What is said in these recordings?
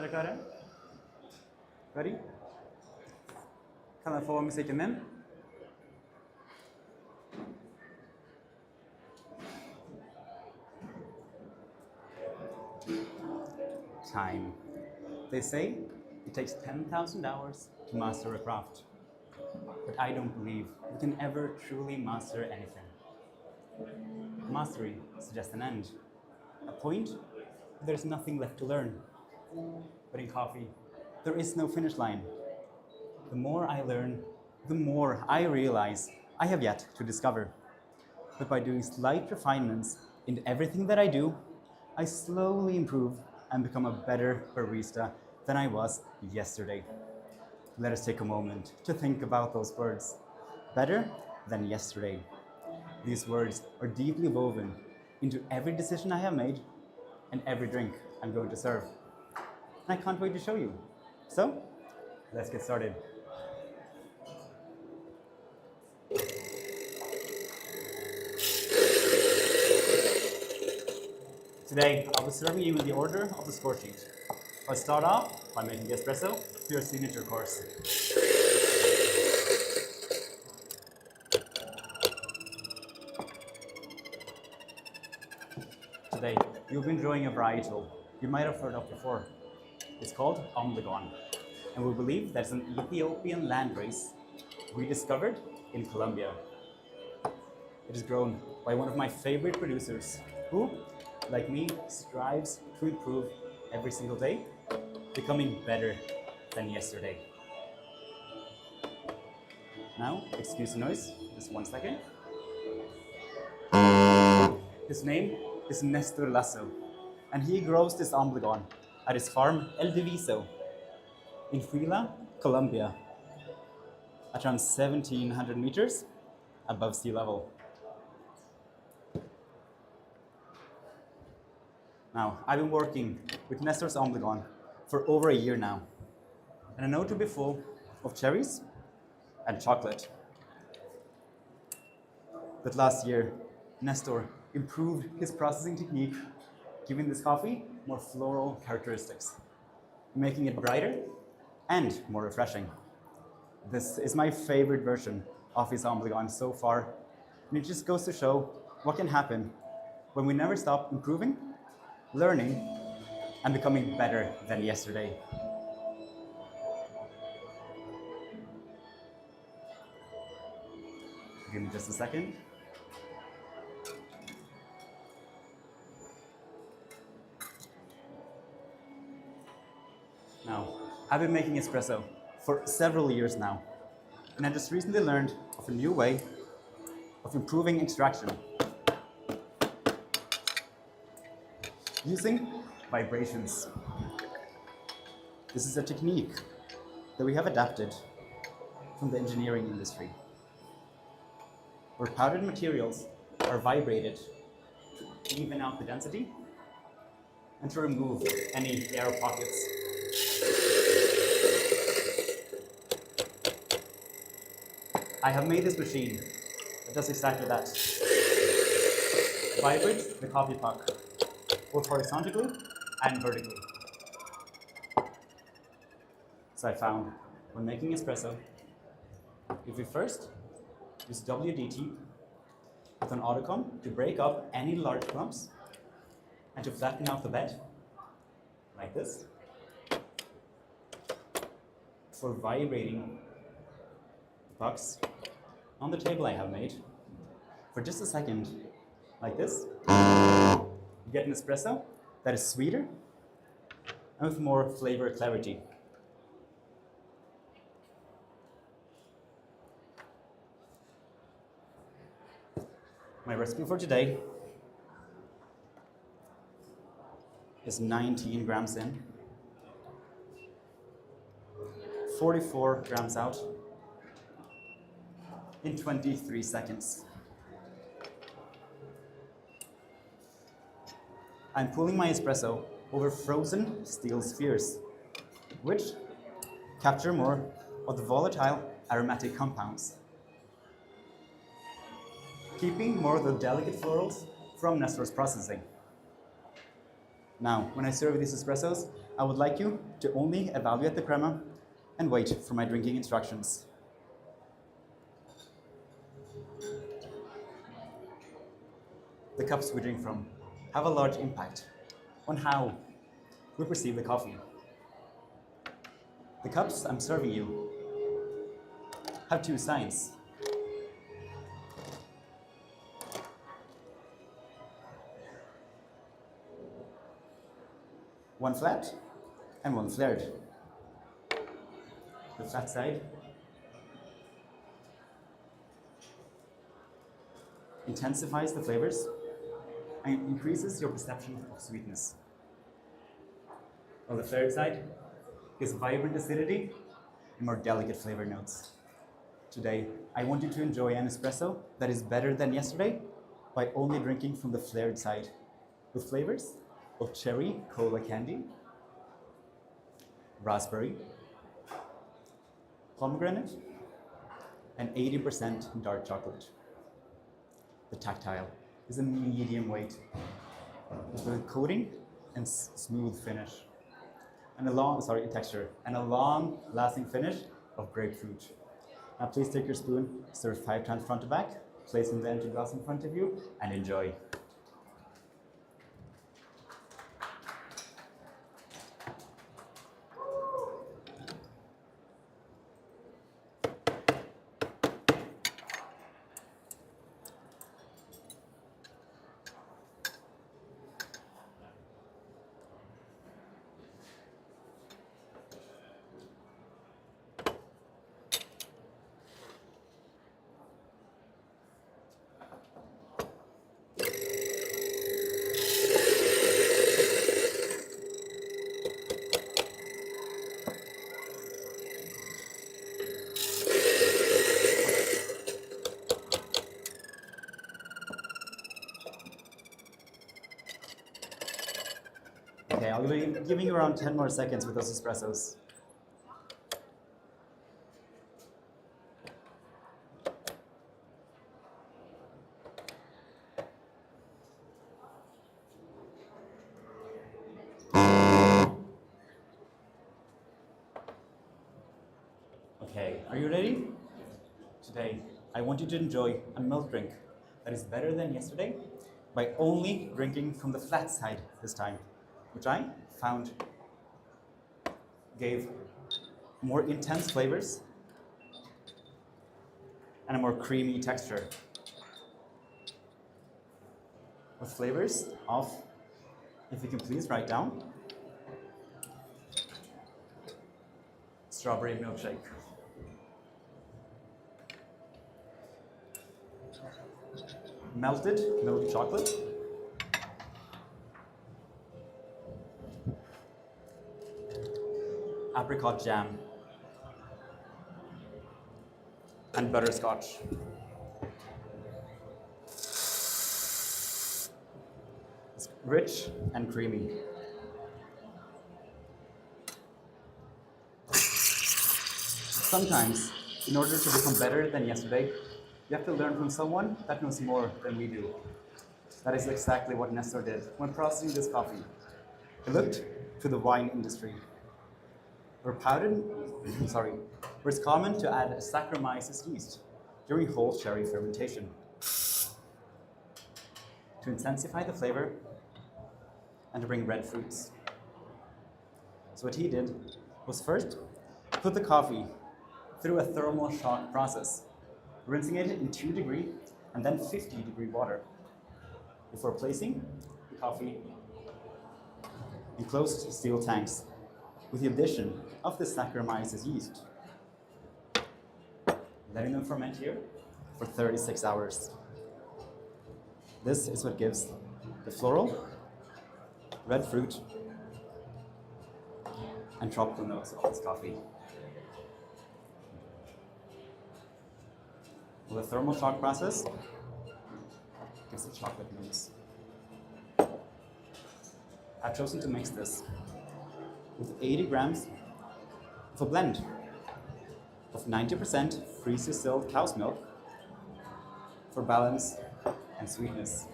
Dere Ready? Kan jeg få musikken min? Time. They say it takes 10,000 hours to master a craft. But I don't believe we can ever truly master anything. Mastery suggests an end, a point where there's nothing left to learn. But in coffee, there is no finish line. The more I learn, the more I realize I have yet to discover. But by doing slight refinements in everything that I do, I slowly improve and become a better barista than I was yesterday. Let us take a moment to think about those words. Better than yesterday. These words are deeply woven into every decision I have made and every drink I'm going to serve. And I can't wait to show you. So, let's get started. Today, I'll be serving you in the order of the score sheet. I'll start off by making the espresso for your signature course. Today, you'll be enjoying a varietal you might have heard of before. It's called Omlegon, and we believe that it's an Ethiopian landrace rediscovered in Colombia. It is grown by one of my favorite producers who, like me, strives to improve every single day, becoming better than yesterday. Now, excuse the noise, just 1 second. His name is Nestor Lasso, and he grows this Omlegon at his farm El Diviso in Huila, Colombia, at around 1,700 meters above sea level. Now, I've been working with Nestor's Omlegon for over a year now, and I know it to be full of cherries and chocolate. But last year, Nestor improved his processing technique, giving this coffee more floral characteristics, making it brighter and more refreshing. This is my favorite version of his Omlegon so far, and it just goes to show what can happen when we never stop improving, learning, and becoming better than yesterday. Give me just a second. Now, I've been making espresso for several years now, and I just recently learned of a new way of improving extraction using vibrations. This is a technique that we have adapted from the engineering industry, where powdered materials are vibrated to even out the density and to remove any air pockets. I have made this machine that does exactly that. It vibrates the coffee puck, both horizontally and vertically. So I found when making espresso, if we first use WDT with an autocomb to break up any large clumps and to flatten out the bed, like this, for vibrating the pucks on the table I have made, for just a second, like this, you get an espresso that is sweeter and with more flavor clarity. My recipe for today is 19 grams in, 44 grams out in 23 seconds. I'm pulling my espresso over frozen steel spheres, which capture more of the volatile aromatic compounds, keeping more of the delicate florals from Nestor's processing. Now, when I serve these espressos, I would like you to only evaluate the crema and wait for my drinking instructions. The cups we drink from have a large impact on how we perceive the coffee. The cups I'm serving you have two signs. One flat and one flared. The flat side intensifies the flavors and increases your perception of sweetness. While the flared side gives vibrant acidity and more delicate flavor notes. Today, I want you to enjoy an espresso that is better than yesterday by only drinking from the flared side, with flavors of cherry cola candy, raspberry, pomegranate, and 80% dark chocolate. The tactile is a medium weight with a coating and smooth finish, and texture, and a long-lasting finish of grapefruit. Now please take your spoon, serve 5 times front to back, place in the empty glass in front of you, and enjoy. Okay, I'll be giving you around 10 more seconds with those espressos. Okay, are you ready? Today, I want you to enjoy a milk drink that is better than yesterday by only drinking from the flat side this time, which I found gave more intense flavors and a more creamy texture. With flavors of, if you can please write down, strawberry milkshake, melted milk chocolate, apricot jam, and butterscotch. It's rich and creamy. Sometimes, in order to become better than yesterday, you have to learn from someone that knows more than we do. That is exactly what Nestor did when processing this coffee. He looked to the wine industry, where it's common to add Saccharomyces yeast during whole cherry fermentation to intensify the flavor and to bring red fruits. So what he did was first put the coffee through a thermal shock process, rinsing it in 2-degree and then 50-degree water before placing the coffee in closed steel tanks with the addition of the Saccharomyces yeast, letting them ferment here for 36 hours. This is what gives the floral, red fruit, and tropical notes of this coffee. Well, the thermal shock process gives the chocolate notes. I've chosen to mix this with 80 grams of a blend of 90% freeze-distilled cow's milk for balance and sweetness,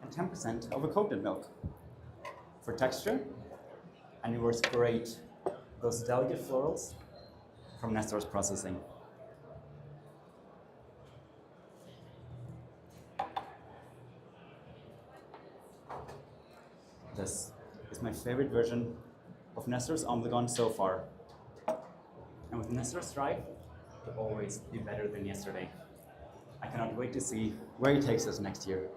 and 10% of a coated milk For texture, and it works great. Those delicate florals from Nestor's processing. This is my favorite version of Nestor's Obligon so far. And with Nestor's Stripe, it will always be better than yesterday. I cannot wait to see where he takes us next year.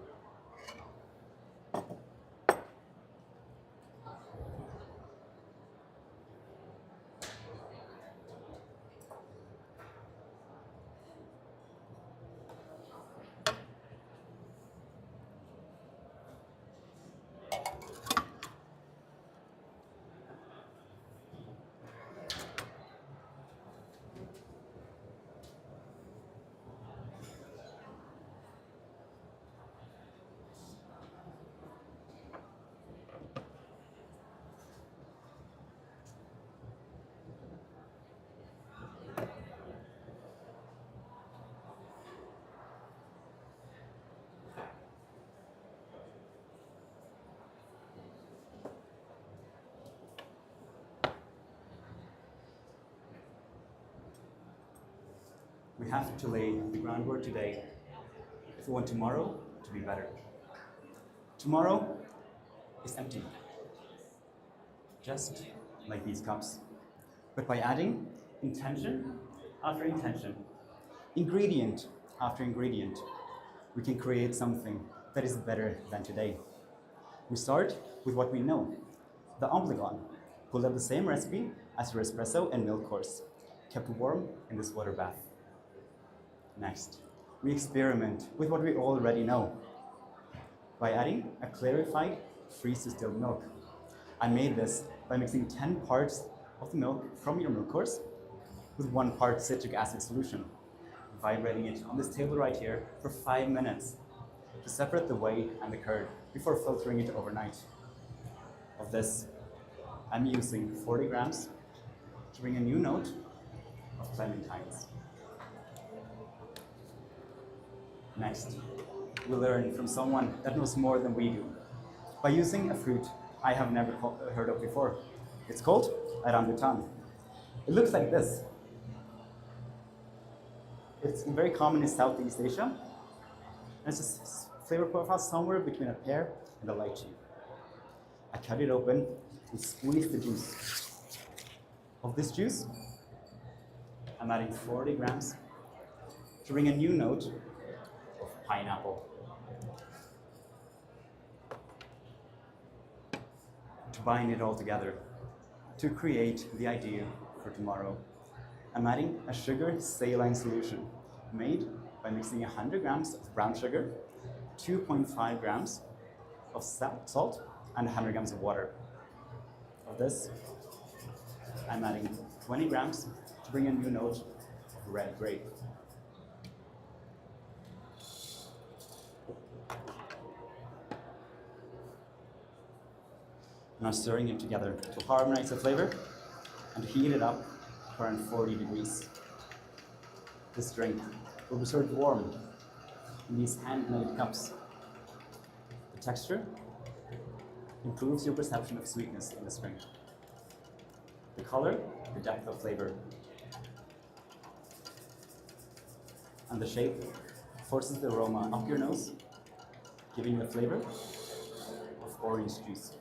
We have to lay the groundwork today if we want tomorrow to be better. Tomorrow is empty, just like these cups. But by adding intention after intention, ingredient after ingredient, we can create something that is better than today. We start with what we know, the Obligon, pulled up the same recipe as your espresso and milk course, kept warm in this water bath. Next, we experiment with what we already know by adding a clarified freeze-distilled milk. I made this by mixing 10 parts of the milk from your milk course with 1 part citric acid solution, vibrating it on this table right here for 5 minutes to separate the whey and the curd before filtering it overnight. Of this, I'm using 40 grams to bring a new note of clementines. Next, we learn from someone that knows more than we do by using a fruit I have never heard of before. It's called rambutan. It looks like this. It's very common in Southeast Asia. And it's a flavor profile somewhere between a pear and a lychee. I cut it open and squeeze the juice. Of this juice, I'm adding 40 grams to bring a new note of pineapple. To bind it all together, to create the idea for tomorrow, I'm adding a sugar saline solution made by mixing 100 grams of brown sugar, 2.5 grams of salt, and 100 grams of water. Of this, I'm adding 20 grams to bring a new note of red grape. Now stirring it together to harmonize the flavor and to heat it up to around 40 degrees. This drink will be served warm in these handmade cups. The texture improves your perception of sweetness in this drink. The color, the depth of flavor. And the shape forces the aroma up your nose, giving the flavor of orange juice.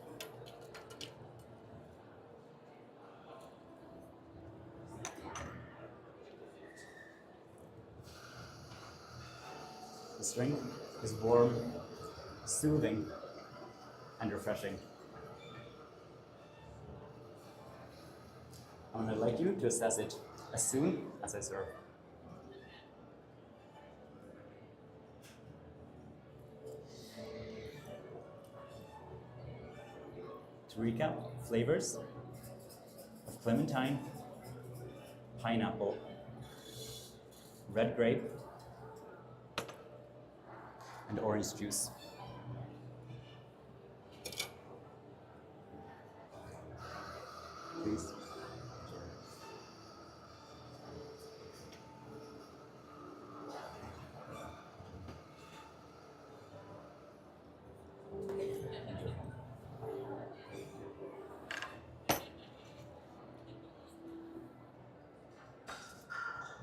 This drink is warm, soothing, and refreshing. And I'd like you to assess it as soon as I serve. To recap, flavors of clementine, pineapple, red grape, and orange juice. Please.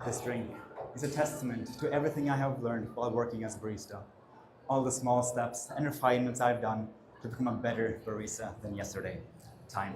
This drink is a testament to everything I have learned while working as a barista. All the small steps and refinements I've done to become a better barista than yesterday. Time.